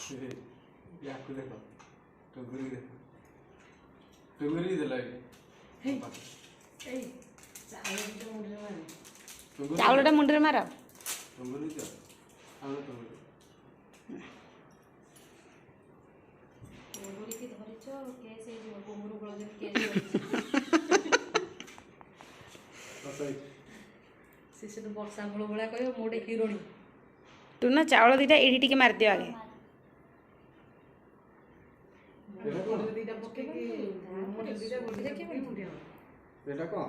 याकू देखो टुंगुरी देखो टुंगुरी देला ए चाउलटा मुंडरे मार टुंगुरी दियो आलो टुंगुरी टुंगुरी की धरिछ केस हे जो कुमुरु गोळ जे केस असै से तो वर्षा मूल भला कहियो मोटे हिरोणी तू ना चाउल दीटा एठी टिके मार दियो आगे मोटे दीटा पके की मोटे दीटा बोल दे के मोटे बेटा को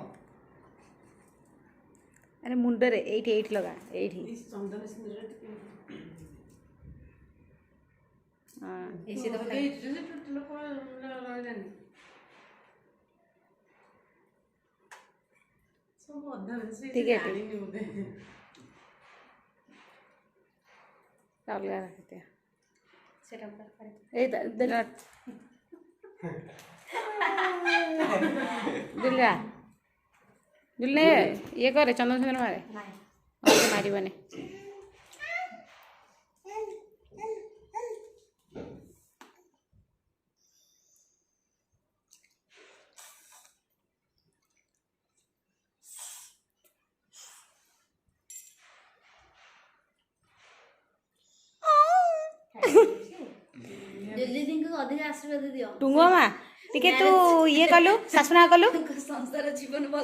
अरे मुंडरे एठी एठी लगा एठी इस चंदन सिंदूर हां ऐसे तो ए जे टुटलो को रह जानी सब अधा से ठीक है, जानी नहीं होते चाउल लगा रखते हैं सेट अप कर ए दिला दिला दिले ये करे चंदन चंदन मारे नहीं ओके मारी बने दिल्ली दिन को अधिक आशीर्वाद दियो टुंगो मा टिके तू ये कलु सासुना कलु संसार जीवन बल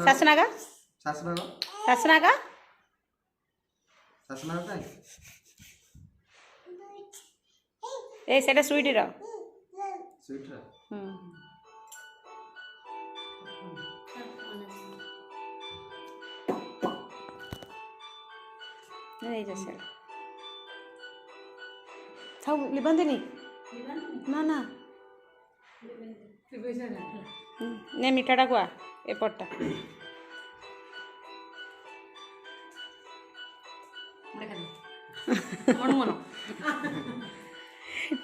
सासुना का सासुना का ए सेटा स्वीट रो स्वीट रा नहीं जैसे सब लिबंदनी ना ना ने मीठाटा कुआ एपटटा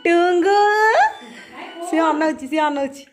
टुंगु सी अनौची